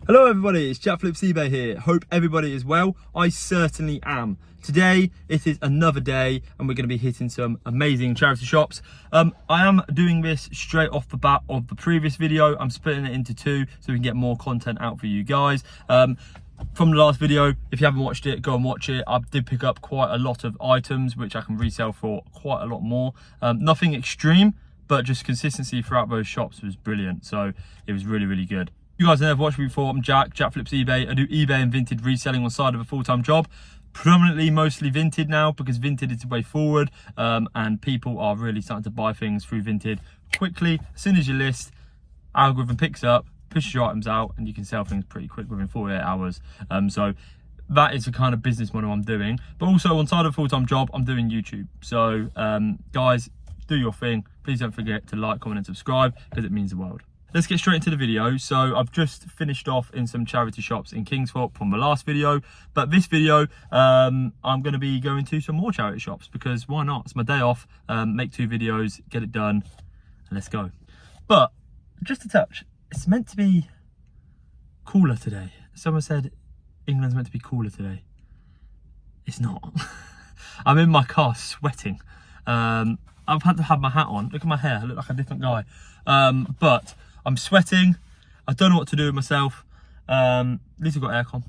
Hello everybody, it's Jack Flips eBay here. Hope everybody is well. I certainly am. Today it is another day and we're going to be hitting some amazing charity shops. I am doing this straight off the bat of the previous video. I'm splitting it into two so we can get more content out for you guys. From the last video, if you haven't watched it, go and watch it. I did pick up quite a lot of items which I can resell for quite a lot more. Nothing extreme, but just consistency throughout those shops was brilliant. So it was really good. You guys have never watched me before, I'm Jack Flips eBay. I do eBay and Vinted reselling on the side of a full-time job. Predominantly mostly Vinted now because Vinted is the way forward, and people are really starting to buy things through Vinted quickly. As soon as you list, algorithm picks up, pushes your items out, and you can sell things pretty quick within 48 hours. So that is the kind of business model I'm doing. But also on side of a full-time job, I'm doing YouTube. So guys, do your thing. Please don't forget to like, comment and subscribe because it means the world. Let's get straight into the video. So I've just finished off in some charity shops in Kingsthorpe from the last video, but this video I'm going to be going to some more charity shops because why not? It's my day off. Make 2 videos, get it done, and let's go. But just a touch, it's meant to be cooler today. Someone said England's meant to be cooler today. It's not. I'm in my car sweating. I've had to have my hat on. Look at my hair, I look like a different guy. But I'm sweating. I don't know what to do with myself. At least I've got aircon.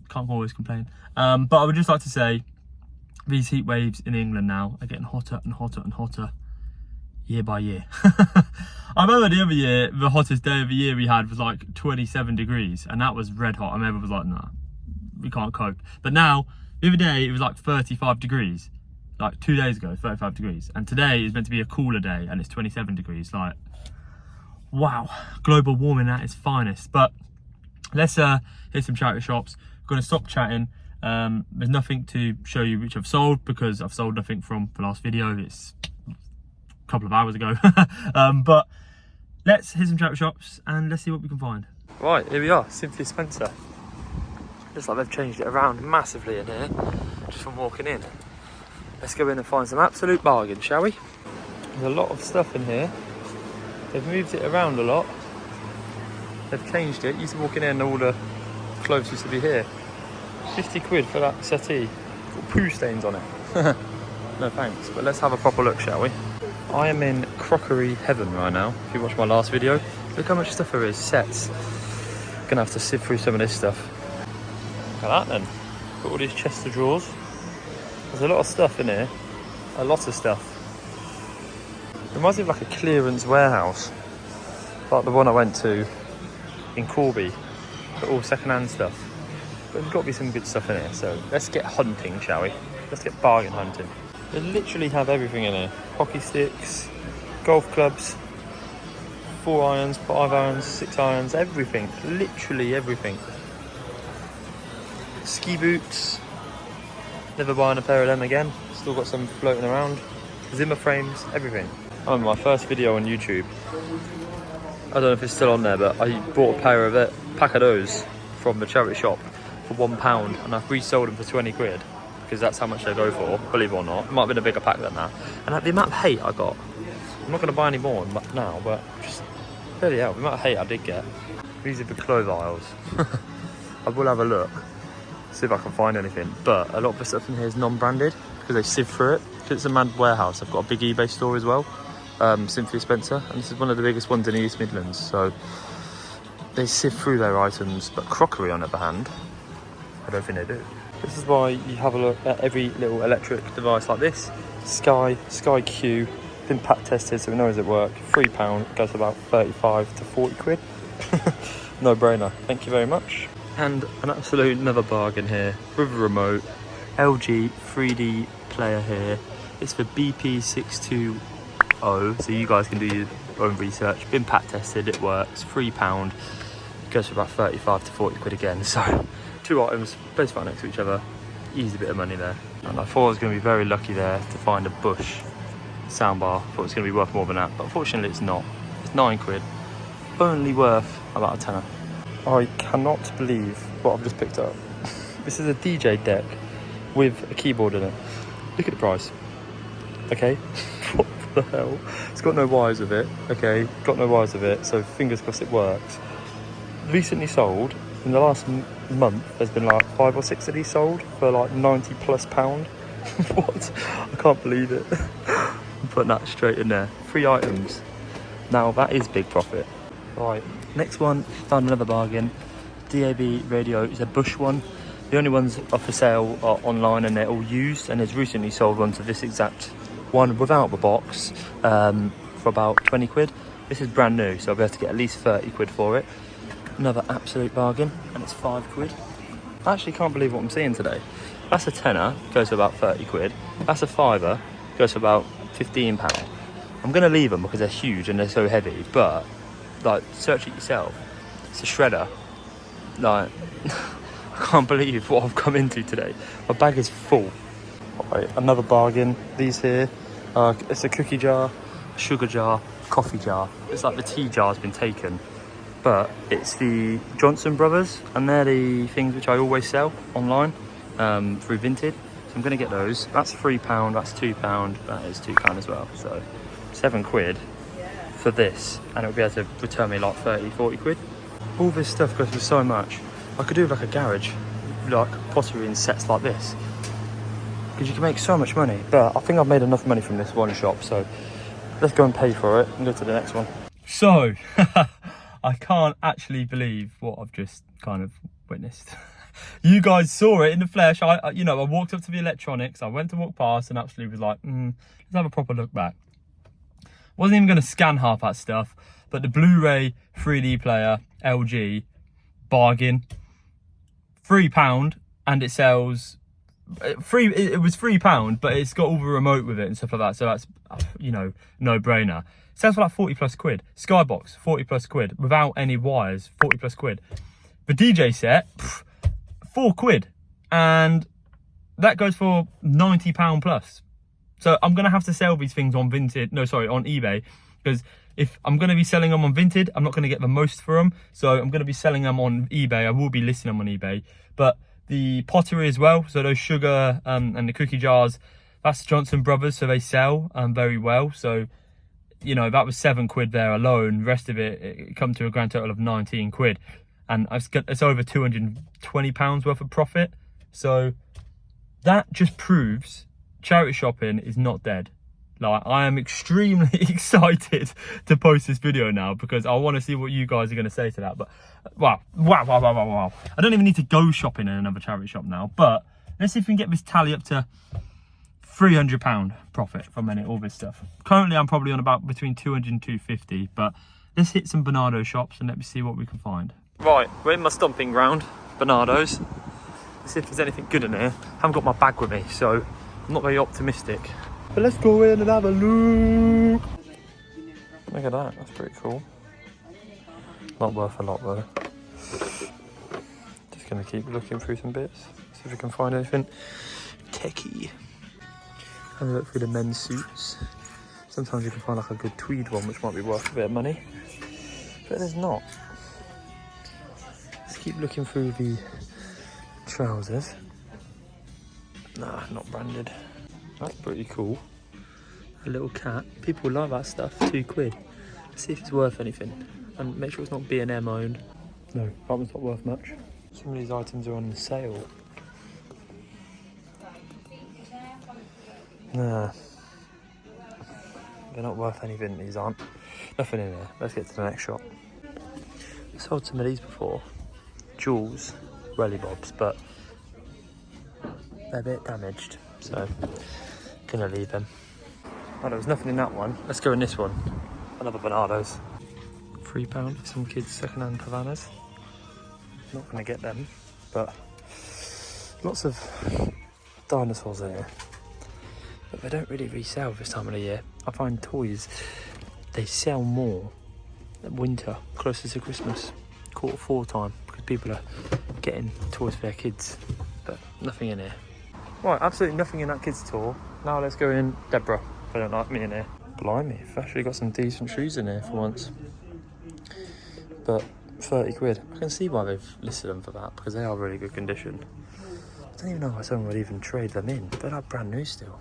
Can't always complain. But I would just like to say, these heat waves in England now are getting hotter and hotter and hotter year by year. I remember the other year, the hottest day of the year we had was like 27 degrees. And that was red hot. I remember was like, nah, we can't cope. But now, the other day, it was like 35 degrees. Like 2 days ago, 35 degrees. And today is meant to be a cooler day and it's 27 degrees. Like, wow, global warming at its finest. But let's hit some charity shops. I'm gonna stop chatting. There's nothing to show you which I've sold because I've sold nothing from the last video. It's a couple of hours ago. But let's hit some charity shops and let's see what we can find. Right, here we are, Cynthia Spencer. Looks like they've changed it around massively in here, just from walking in. Let's go in and find some absolute bargains, shall we? There's a lot of stuff in here. They've moved it around a lot. They've changed it. You used to walk in here and all the clothes used to be here. 50 quid for that settee. Got poo stains on it. No thanks, but let's have a proper look, shall we? I am in crockery heaven right now. If you watched my last video, look how much stuff there is, sets. Gonna have to sift through some of this stuff. Look at that then. Got all these chests of drawers. There's a lot of stuff in here, a lot of stuff. It reminds me of like a clearance warehouse, like the one I went to in Corby, but all second-hand stuff. But there's got to be some good stuff in here, so let's get hunting, shall we? Let's get bargain hunting. They literally have everything in here. Hockey sticks, golf clubs, 4 irons, 5 irons, 6 irons, everything, literally everything. Ski boots. Never buying a pair of them again. Still got some floating around. Zimmer frames, everything. I remember my first video on YouTube. I don't know if it's still on there, but I bought a pack of those from the charity shop for £1 and I've resold them for 20 quid because that's how much they go for, believe it or not. It might have been a bigger pack than that. And the amount of hate I got, I'm not going to buy any more now, but just, bloody hell, the amount of hate I did get. These are the clothes aisles. I will have a look. See if I can find anything, but a lot of the stuff in here is non-branded because they sieve through it. Because it's a manned warehouse, I've got a big eBay store as well, Cynthia Spencer, and this is one of the biggest ones in the East Midlands, so they sieve through their items. But crockery, on the other hand, I don't think they do. This is why you have a look at every little electric device like this. Sky Q, been pack tested so we know as it works. £3, goes to about 35 to 40 quid. No brainer, thank you very much. And an absolute another bargain here with a remote, LG 3D player here. It's the BP620, so you guys can do your own research. Been pack tested, it works, £3. Goes for about 35 to 40 quid again. So 2 items, both right next to each other, easy bit of money there. And I thought I was going to be very lucky there to find a Bush soundbar. Thought it was going to be worth more than that, but unfortunately it's not. It's 9 quid, only worth about a tenner. I cannot believe what I've just picked up. This is a DJ deck with a keyboard in it. Look at the price. Okay, what the hell? It's got no wires with it. Okay, got no wires with it, so fingers crossed it works. recently sold, in the last month, there's been like 5 or 6 of these sold for like £90+. What? I can't believe it. I'm putting that straight in there. 3 items. Now that is big profit. Right, next one, found another bargain. DAB radio is a Bush one. The only ones are for sale are online and they're all used, and there's recently sold one to this exact one without the box for about 20 quid. This is brand new, so I'll be able to get at least 30 quid for it. Another absolute bargain, and it's 5 quid. I actually can't believe what I'm seeing today. That's a tenner, goes for about 30 quid. That's a fiver, goes for about £15. I'm gonna leave them because they're huge and they're so heavy, but like, search it yourself. It's a shredder. Like, I can't believe what I've come into today. My bag is full. Right, another bargain. These here, it's a cookie jar, a sugar jar, coffee jar. It's like the tea jar's been taken, but it's the Johnson Brothers, and they're the things which I always sell online through Vinted. So I'm gonna get those. That's £3, that's £2, that is £2 as well. So 7 quid for this, and it'll be able to return me like 30, 40 quid. All this stuff goes for so much. I could do like a garage, like pottery in sets like this, because you can make so much money. But I think I've made enough money from this one shop, so let's go and pay for it and go to the next one. So, I can't actually believe what I've just kind of witnessed. You guys saw it in the flesh. I walked up to the electronics, I went to walk past and actually was like, let's have a proper look back. Wasn't even going to scan half that stuff, but the Blu-ray 3D player, LG, bargain, £3, and it sells free. It was £3, but it's got all the remote with it and stuff like that, so that's, no brainer. Sells for like 40+ quid. Skybox, 40+ quid, without any wires, 40+ quid. The DJ set, 4 quid, and that goes for £90 plus. So I'm gonna have to sell these things on Vinted, on eBay, because if I'm gonna be selling them on Vinted, I'm not gonna get the most for them. So I'm gonna be selling them on eBay. I will be listing them on eBay. But the pottery as well, so those sugar and the cookie jars, that's Johnson Brothers, so they sell very well. So, that was 7 quid there alone. The rest of it come to a grand total of 19 quid. And it's over £220 worth of profit. So that just proves charity shopping is not dead. Like, I am extremely excited to post this video now because I want to see what you guys are going to say to that. But wow. I don't even need to go shopping in another charity shop now, but let's see if we can get this tally up to £300 profit from all this stuff. Currently I'm probably on about between 200 and 250, but let's hit some Bernardo shops and let me see what we can find. Right, we're in my stomping ground, Bernardo's. Let's see if there's anything good in here. I haven't got my bag with me, so I'm not very optimistic. But let's go in and have a look. Look at that, that's pretty cool. Not worth a lot though. Just gonna keep looking through some bits, see if we can find anything techie. Have a look through the men's suits. Sometimes you can find like a good tweed one which might be worth a bit of money, but there's not. Let's keep looking through the trousers. Nah, not branded. That's pretty cool. A little cat. People like that stuff. 2 quid. Let's see if it's worth anything. And make sure it's not B&M owned. No, that one's not worth much. Some of these items are on sale. Nah. They're not worth anything, these aren't. Nothing in there. Let's get to the next shop. I sold some of these before. Jewels, Welly Bobs, but they're a bit damaged. So, gonna leave them. Oh, there was nothing in that one. Let's go in this one. Another Bernardo's. £3 for some kids' second-hand Havanas. Not gonna get them, but lots of dinosaurs in here. But they don't really resell this time of the year. I find toys, they sell more at winter, closer to Christmas, Q4 time, because people are getting toys for their kids. But nothing in here. Right, absolutely nothing in that kids' store. Now let's go in Deborah. They don't like me in here. Blimey, I've actually got some decent shoes in here for once. But 30 quid. I can see why they've listed them for that, because they are really good condition. I don't even know why someone would even trade them in. They're like brand new still.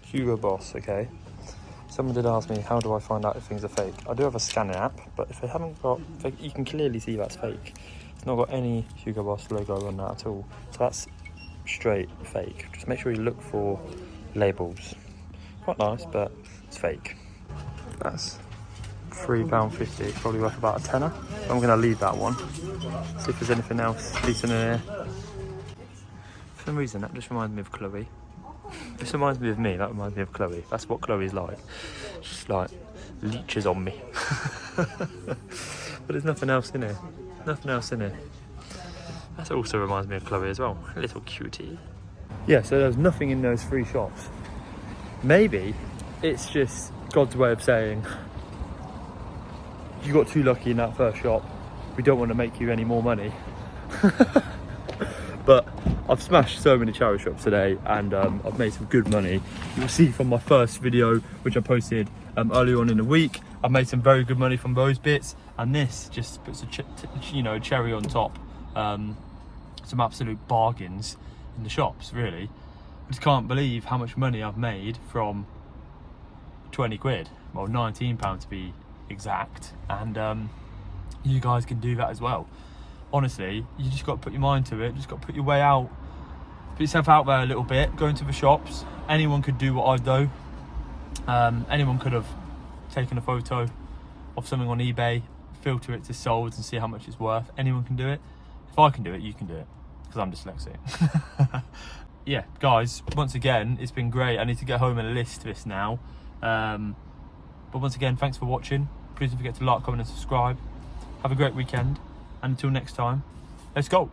Hugo Boss, okay. Someone did ask me, how do I find out if things are fake? I do have a scanning app, but if they haven't got, you can clearly see that's fake. It's not got any Hugo Boss logo on that at all. So that's straight fake. Just make sure you look for labels. Quite nice, but it's fake. That's £3.50. It's probably worth about a tenner. I'm going to leave that one. See if there's anything else decent in here. For some reason, that just reminds me of Chloe. This reminds me of me, that reminds me of Chloe. That's what Chloe's like. She's like leeches on me. But there's nothing else in here. Nothing else in here. That also reminds me of Chloe as well. A little cutie. Yeah, so there's nothing in those 3 shops. Maybe it's just God's way of saying, you got too lucky in that first shop. We don't want to make you any more money. But I've smashed so many charity shops today, and I've made some good money. You'll see from my first video, which I posted earlier on in the week, I've made some very good money from those bits, and this just puts a cherry on top. Some absolute bargains in the shops, really. I just can't believe how much money I've made from 20 quid, well £19 to be exact, and you guys can do that as well. Honestly, you just got to put your mind to it, just got to put your way out, put yourself out there a little bit, go into the shops. Anyone could do what I do. Anyone could have taken a photo of something on eBay, filter it to sold and see how much it's worth. Anyone can do it. If I can do it, you can do it, because I'm dyslexic. Yeah, guys, once again, it's been great. I need to get home and list this now. But once again, thanks for watching. Please don't forget to like, comment and subscribe. Have a great weekend. And until next time, let's go.